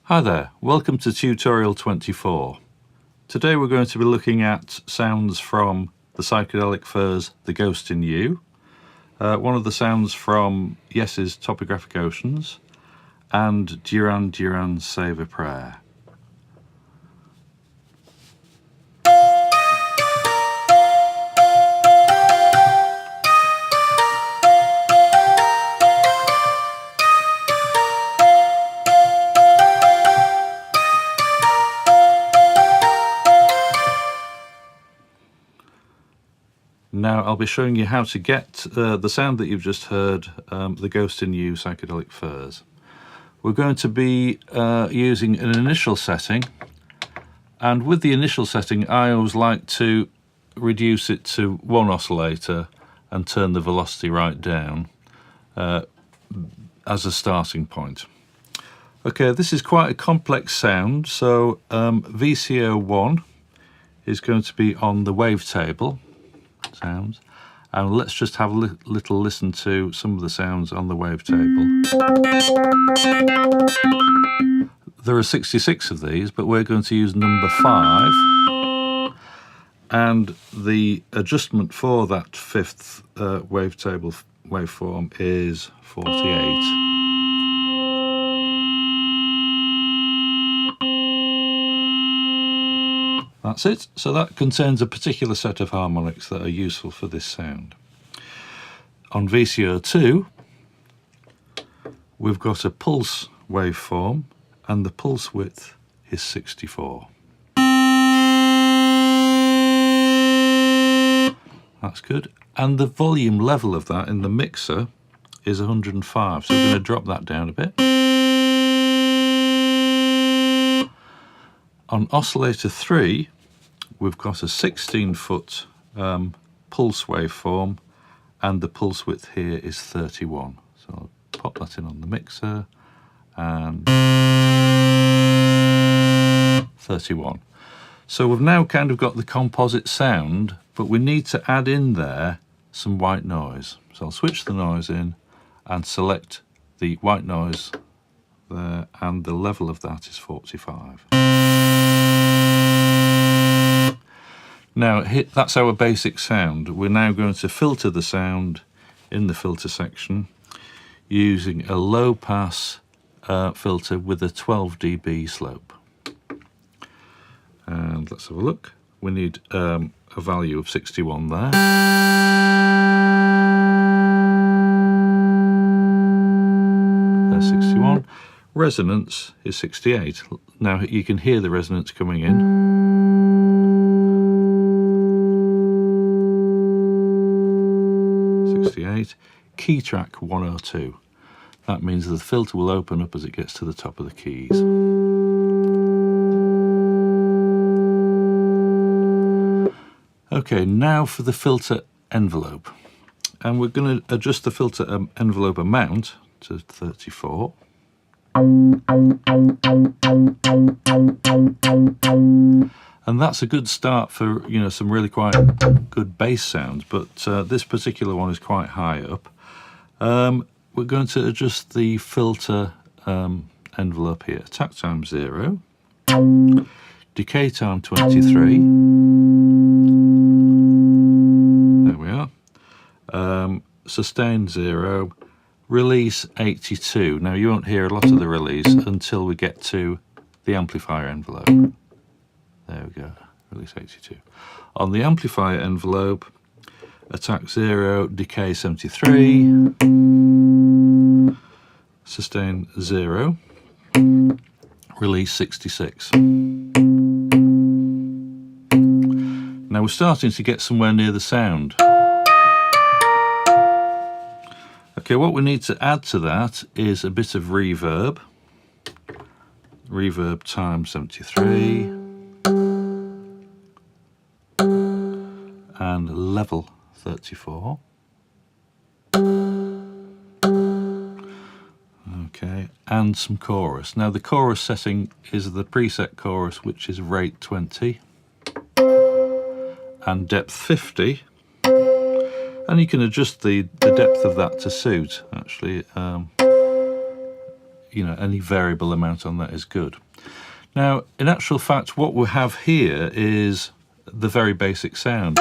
Hi there, welcome to tutorial 24. Today we're going to be looking at sounds from the Psychedelic Furs, The Ghost in You, one of the sounds from Yes's Topographic Oceans, and Duran Duran's Save a Prayer. Now I'll be showing you how to get the sound that you've just heard, The Ghost in You, Psychedelic Furs. We're going to be using an initial setting, and with the initial setting I always like to reduce it to one oscillator and turn the velocity right down as a starting point. Okay, this is quite a complex sound, so VCO1 is going to be on the wavetable sounds, and let's just have a little listen to some of the sounds on the wavetable. There are 66 of these, but we're going to use number 5, and the adjustment for that fifth wavetable waveform is 48. That's it. So that contains a particular set of harmonics that are useful for this sound. On VCO2, we've got a pulse waveform, and the pulse width is 64. That's good. And the volume level of that in the mixer is 105. So we're going to drop that down a bit. On oscillator 3, we've got a 16-foot pulse waveform, and the pulse width here is 31. So I'll pop that in on the mixer, and 31. So we've now kind of got the composite sound, but we need to add in there some white noise. So I'll switch the noise in and select the white noise there, and the level of that is 45. Now that's our basic sound. We're now going to filter the sound in the filter section using a low pass filter with a 12 dB slope. And let's have a look. We need a value of 61 there. There's 61. Resonance is 68. Now you can hear the resonance coming in. 68. Key track 102. That means the filter will open up as it gets to the top of the keys. Okay, now for the filter envelope. And we're going to adjust the filter envelope amount to 34. And that's a good start for, you know, some really quite good bass sounds, but this particular one is quite high up. We're going to adjust the filter envelope here. Attack time 0, decay time 23. There we are. Sustain 0, release 82. Now you won't hear a lot of the release until we get to the amplifier envelope. There we go, release 82. On the amplifier envelope, attack 0, decay 73, sustain 0, release 66. Now we're starting to get somewhere near the sound. Okay, what we need to add to that is a bit of reverb. Reverb time 73. And level 34. Okay, and some chorus. Now the chorus setting is the preset chorus, which is rate 20 and depth 50, and you can adjust the depth of that to suit, actually. any variable amount on that is good. Now, in actual fact, what we have here is the very basic sound.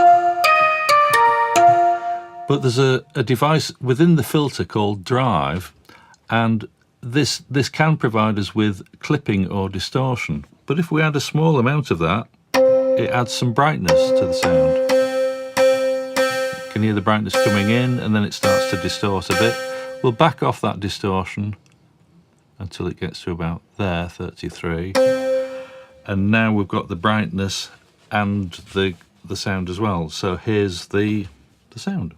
But there's a device within the filter called drive, and this can provide us with clipping or distortion. But if we add a small amount of that, it adds some brightness to the sound. You can hear the brightness coming in, and then it starts to distort a bit. We'll back off that distortion until it gets to about there, 33. And now we've got the brightness and the sound as well. So here's the sound.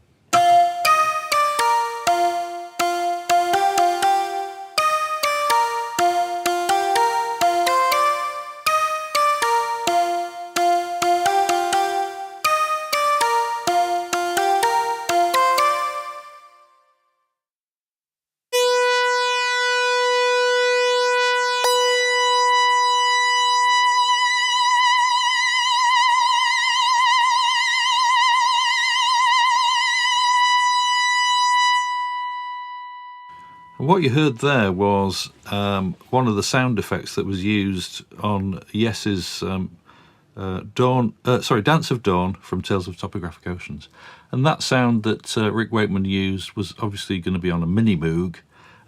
What you heard there was one of the sound effects that was used on Yes's Dance of Dawn from Tales of Topographic Oceans. And that sound that Rick Wakeman used was obviously going to be on a mini Moog,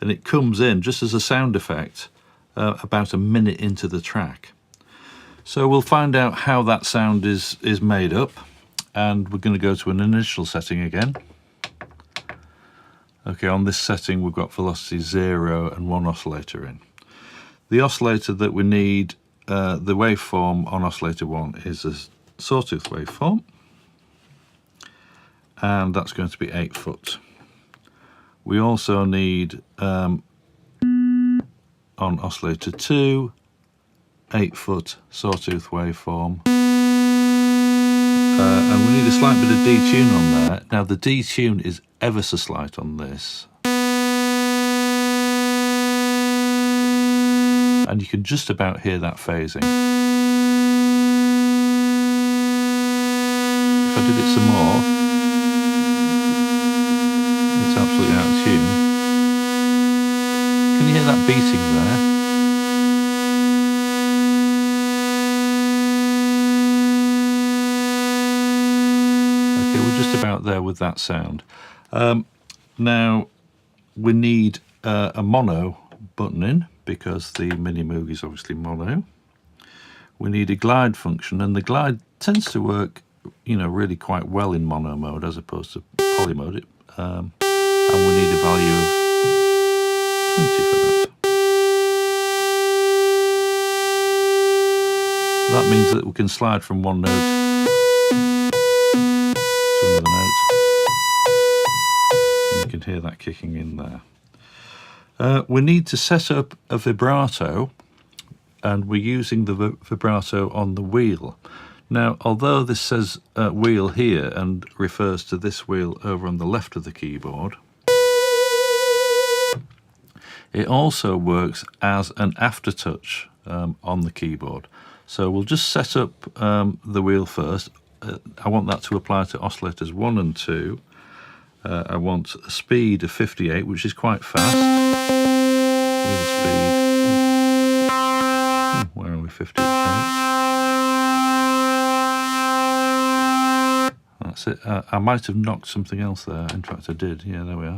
and it comes in just as a sound effect about a minute into the track. So we'll find out how that sound is made up, and we're going to go to an initial setting again. Okay, on this setting we've got velocity 0 and 1 oscillator in. The oscillator that we need, the waveform on oscillator 1 is a sawtooth waveform, and that's going to be 8 foot. We also need, on oscillator 2, 8 foot sawtooth waveform. And we need a slight bit of detune on there. Now the detune is ever so slight on this. And you can just about hear that phasing. If I did it some more, it's absolutely out of tune. Can you hear that beating there? Okay, we're just about there with that sound. Now we need a mono button in, because the mini Moog is obviously mono. We need a glide function, and the glide tends to work, really quite well in mono mode as opposed to poly mode. And we need a value of 20 for that. That means that we can slide from one note to another note. You can hear that kicking in there. We need to set up a vibrato, and we're using the vibrato on the wheel. Now, although this says wheel here and refers to this wheel over on the left of the keyboard, it also works as an aftertouch on the keyboard. So we'll just set up the wheel first. I want that to apply to oscillators 1 and 2. I want a speed of 58, which is quite fast. Wheel speed. Where are we? 58. That's it. I might have knocked something else there. In fact, I did. Yeah, there we are.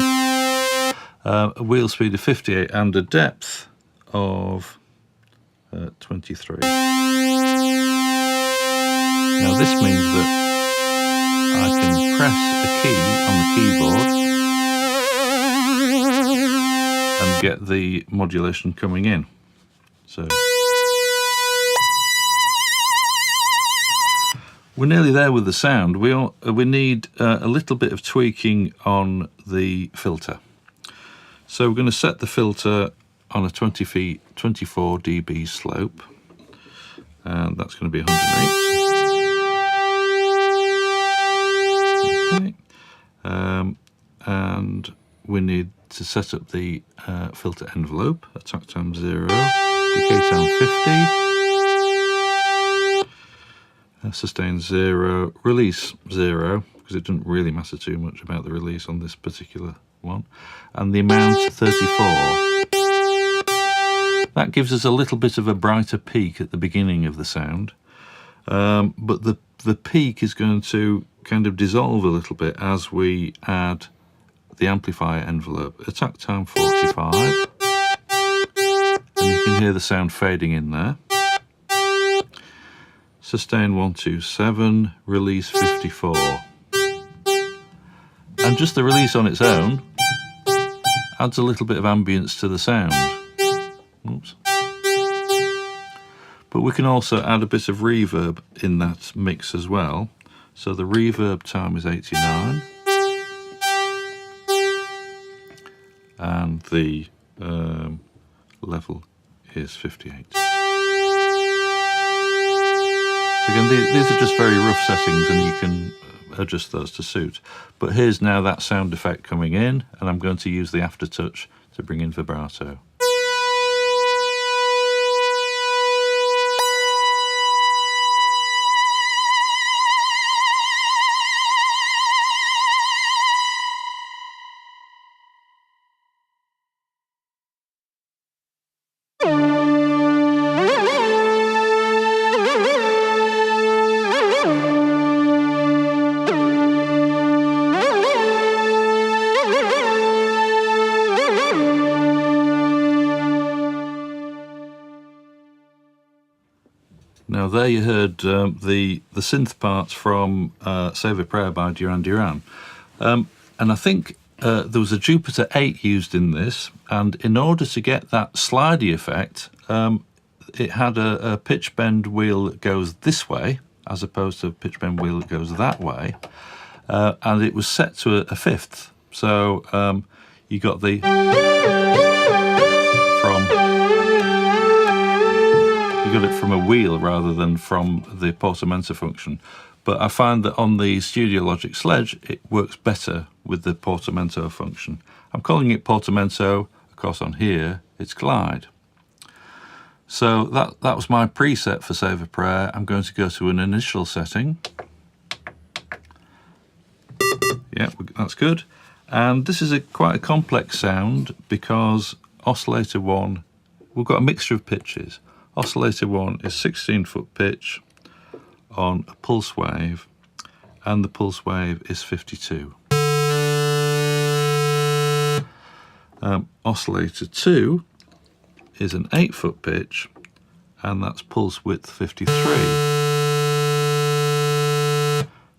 A wheel speed of 58 and a depth of 23. Now this means that I can press a key on the keyboard and get the modulation coming in. So we're nearly there with the sound. We need a little bit of tweaking on the filter. So we're going to set the filter on a 24 dB slope, and that's going to be 108. Okay, and we need to set up the filter envelope, attack time 0, decay time 50, sustain 0, release 0, because it doesn't really matter too much about the release on this particular one, and the amount 34. That gives us a little bit of a brighter peak at the beginning of the sound, but the peak is going to kind of dissolve a little bit as we add the amplifier envelope. Attack time 45, and you can hear the sound fading in there. Sustain 127, release 54. And just the release on its own adds a little bit of ambience to the sound. Oops. But we can also add a bit of reverb in that mix as well. So the reverb time is 89. And the level is 58. So again, these are just very rough settings, and you can adjust those to suit. But here's now that sound effect coming in, and I'm going to use the aftertouch to bring in vibrato. Now there you heard the synth parts from Save a Prayer by Duran Duran. And I think there was a Jupiter 8 used in this, and in order to get that slidey effect, it had a pitch bend wheel that goes this way, as opposed to a pitch bend wheel that goes that way, and it was set to a fifth. So you got the got it from a wheel rather than from the portamento function. But I find that on the Studiologic Sledge it works better with the portamento function. I'm calling it portamento, of course on here it's glide. So that was my preset for Save a Prayer. I'm going to go to an initial setting. Yeah, that's good. And this is quite a complex sound because oscillator 1, we've got a mixture of pitches. Oscillator 1 is 16-foot pitch on a pulse wave, and the pulse wave is 52. Oscillator 2 is an 8-foot pitch, and that's pulse width 53.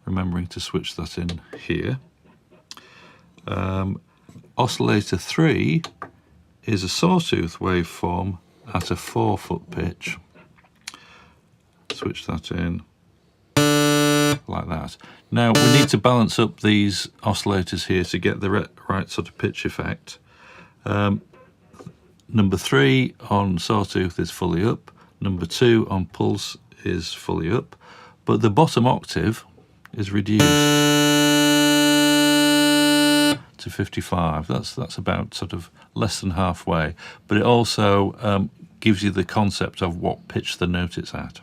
Remembering to switch that in here. Oscillator 3 is a sawtooth waveform at a 4-foot pitch. Switch that in like that. Now we need to balance up these oscillators here to get the right sort of pitch effect. Number 3 on sawtooth is fully up. Number 2 on pulse is fully up, but the bottom octave is reduced to 55. That's about sort of less than halfway, but it also gives you the concept of what pitch the note it's at.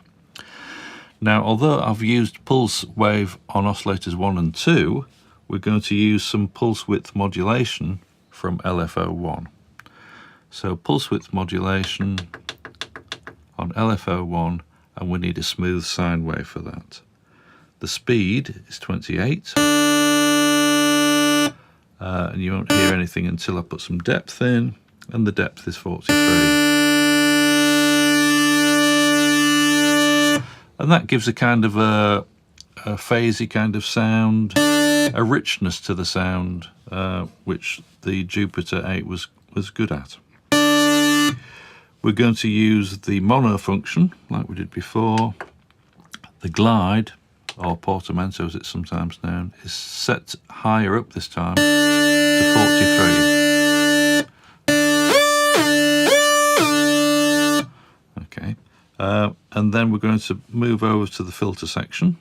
Now, although I've used pulse wave on oscillators 1 and 2, we're going to use some pulse width modulation from LFO1. So pulse width modulation on LFO1, and we need a smooth sine wave for that. The speed is 28. And you won't hear anything until I put some depth in, and the depth is 43. And that gives a kind of a phasey kind of sound, a richness to the sound, which the Jupiter 8 was good at. We're going to use the mono function, like we did before. The glide, or portamento as it's sometimes known, is set higher up this time to 43. Okay, and then we're going to move over to the filter section.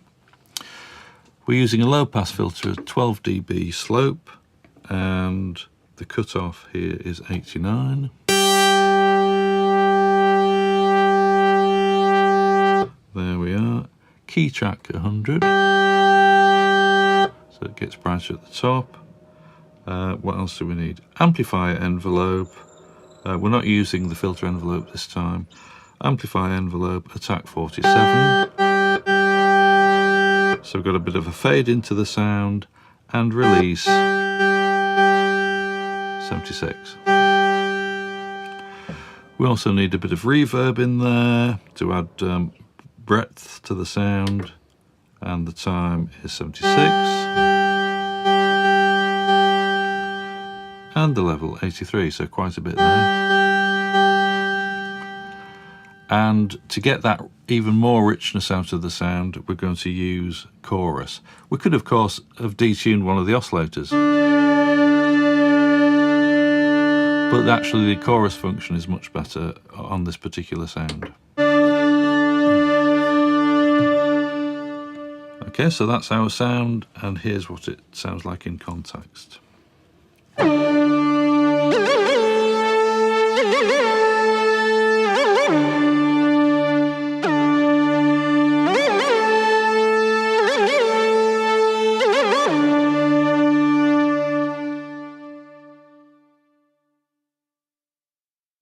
We're using a low pass filter at 12 dB slope, and the cutoff here is 89. There we are. Key track 100, so it gets brighter at the top. What else do we need? Amplifier envelope We're not using the filter envelope this time. Amplify envelope, attack 47. So we've got a bit of a fade into the sound, and release 76. We also need a bit of reverb in there to add breadth to the sound, and the time is 76. And the level 83, so quite a bit there. And to get that even more richness out of the sound, we're going to use chorus. We could, of course, have detuned one of the oscillators, but actually the chorus function is much better on this particular sound. Okay, so that's our sound, and here's what it sounds like in context.